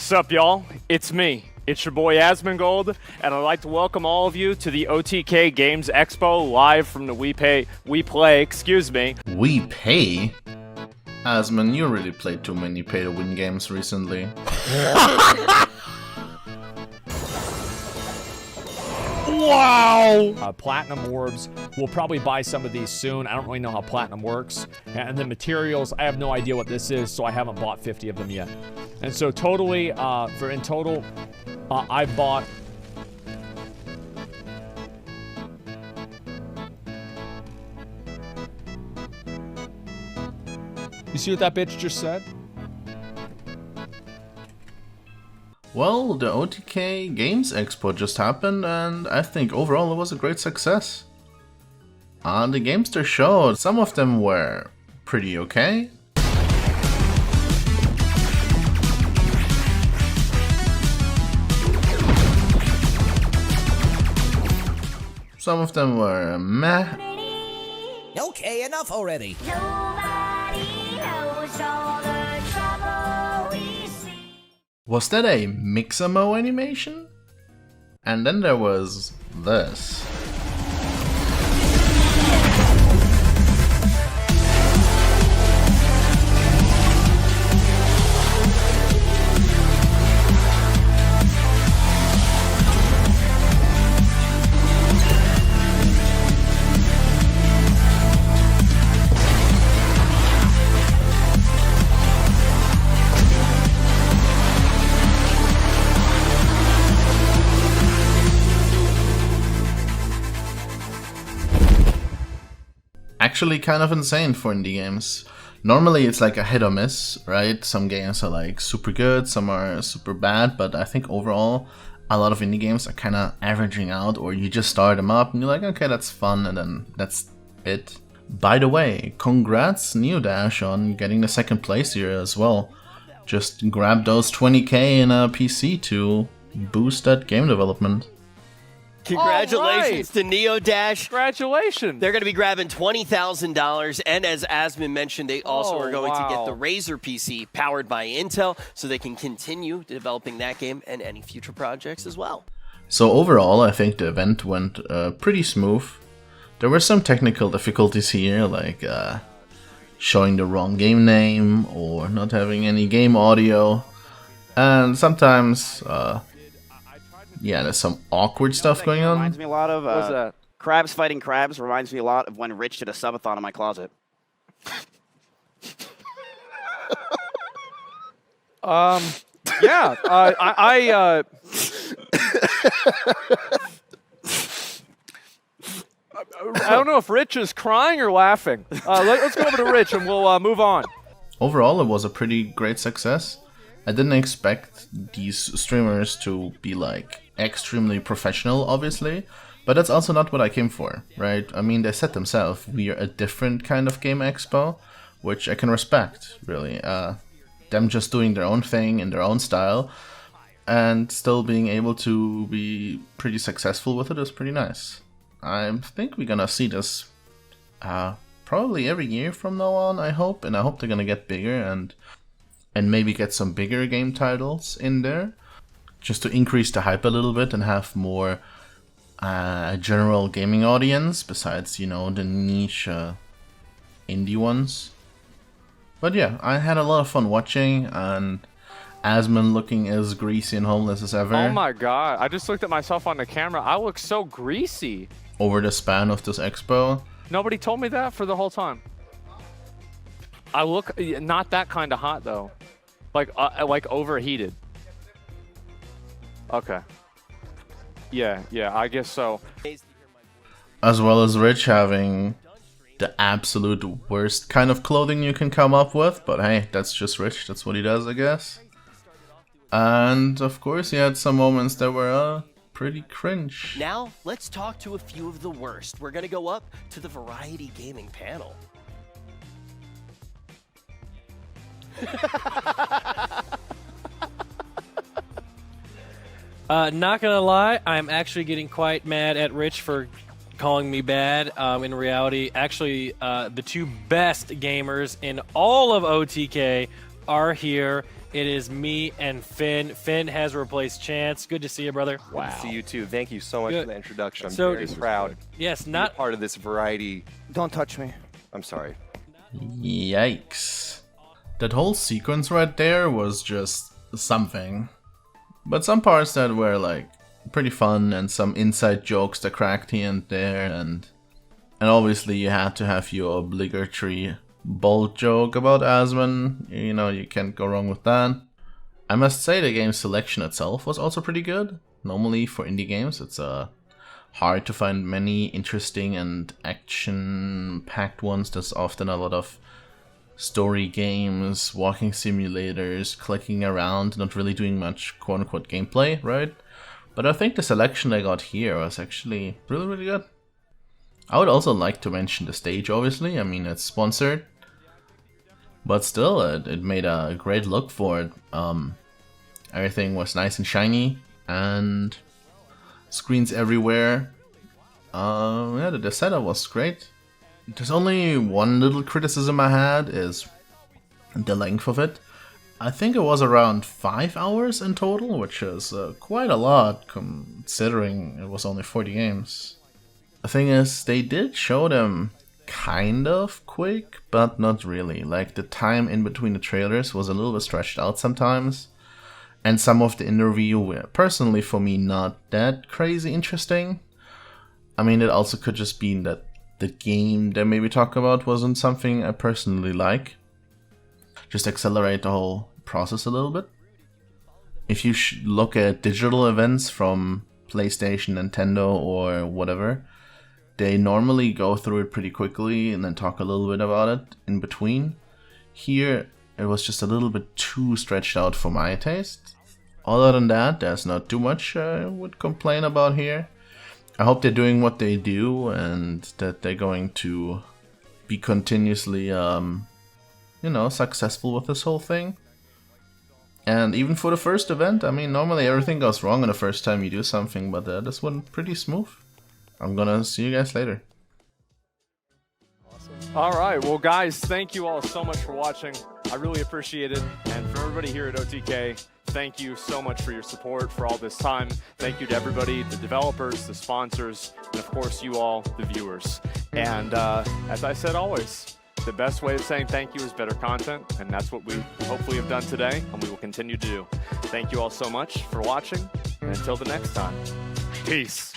What's up, y'all? It's me. It's your boy Asmongold, and I'd like to welcome all of you to the OTK Games Expo live from the We Play. We Pay? Asmon, you really played too many pay-to-win games recently. Wow! Platinum orbs. We'll probably buy some of these soon. I don't really know how platinum works. And the materials, I have no idea what this is, so I haven't bought 50 of them yet. And so totally, in total, I bought... You see what that bitch just said? Well, the OTK Games Expo just happened, and I think overall it was a great success. The games they showed, some of them were pretty okay. Some of them were meh. Okay, enough already. Was that a Mixamo animation? And then there was this. Actually kind of insane for indie games. Normally it's like a hit or miss, right? Some games are like super good, some are super bad, but I think overall a lot of indie games are kind of averaging out, or you just start them up and you're like, okay, that's fun, and then that's it. By the way, congrats Nuion on getting the second place here as well. Just grab those 20k in a PC to boost that game development. Congratulations to Nuion. Congratulations! They're going to be grabbing $20,000, and as Asmon mentioned, they also are going to get the Razer PC powered by Intel, so they can continue developing that game and any future projects as well. So overall, I think the event went pretty smooth. There were some technical difficulties here, like showing the wrong game name or not having any game audio, and sometimes yeah, there's some awkward stuff going on. Reminds me a lot of What's that? Crabs Fighting Crabs. Reminds me a lot of when Rich did a subathon in my closet. Yeah, I don't know if Rich is crying or laughing. Let's go over to Rich and we'll move on. Overall, it was a pretty great success. I didn't expect these streamers to be like extremely professional, obviously, but that's also not what I came for, right? I mean, they said themselves, we are a different kind of game expo, which I can respect, really. Them just doing their own thing in their own style and still being able to be pretty successful with it is pretty nice. I think we're gonna see this probably every year from now on, I hope, and I hope they're gonna get bigger and maybe get some bigger game titles in there, just to increase the hype a little bit and have more general gaming audience besides, you know, the niche indie ones. But yeah, I had a lot of fun watching, and Asmon looking as greasy and homeless as ever. Oh my god, I just looked at myself on the camera. I look so greasy. Over the span of this expo. Nobody told me that for the whole time. I look not that kind of hot though. Like overheated. Okay. Yeah, I guess so. As well as Rich having the absolute worst kind of clothing you can come up with, but hey, that's just Rich, that's what he does, I guess. And of course he had some moments that were pretty cringe. Now, let's talk to a few of the worst. We're going to go up to the Variety Gaming panel. Not gonna lie, I'm actually getting quite mad at Rich for calling me bad. In reality, actually, the two best gamers in all of OTK are here, It is me and Finn. Finn has replaced Chance. Good to see you, brother. Wow. Good to see you too. Thank you so much Good. for the introduction. I'm So- very proud Yes, to be not part of this variety. Don't touch me. I'm sorry. Yikes. That whole sequence right there was just something. But some parts that were like pretty fun and some inside jokes that cracked here and there, and obviously you had to have your obligatory bold joke about Asmon. You know, you can't go wrong with that. I must say the game selection itself was also pretty good. Normally for indie games it's hard to find many interesting and action-packed ones. There's often a lot of story games, walking simulators, clicking around, not really doing much quote-unquote gameplay, right? But I think the selection I got here was actually really, really good. I would also like to mention the stage, obviously. I mean, it's sponsored. But still, it made a great look for it. Everything was nice and shiny, and screens everywhere. Yeah, the setup was great. There's only one little criticism I had, is the length of it. I think it was around 5 hours in total, which is quite a lot considering it was only 40 games. The thing is, they did show them kind of quick, but not really. Like, the time in between the trailers was a little bit stretched out sometimes. And some of the interview were, personally for me, not that crazy interesting. I mean, it also could just be that the game they maybe talk about wasn't something I personally like. Just accelerate the whole process a little bit. If you look at digital events from PlayStation, Nintendo, or whatever, they normally go through it pretty quickly and then talk a little bit about it in between. Here, it was just a little bit too stretched out for my taste. Other than that, there's not too much I would complain about here. I hope they're doing what they do and that they're going to be continuously, successful with this whole thing. And even for the first event, I mean, normally everything goes wrong on the first time you do something, but this went pretty smooth. I'm gonna see you guys later. All right, well, guys, thank you all so much for watching. I really appreciate it. And for everybody here at OTK, thank you so much for your support for all this time. Thank you to everybody, the developers, the sponsors, and of course you all, the viewers. And as I said always, the best way of saying thank you is better content, and that's what we hopefully have done today, and we will continue to do. Thank you all so much for watching, and until the next time, peace.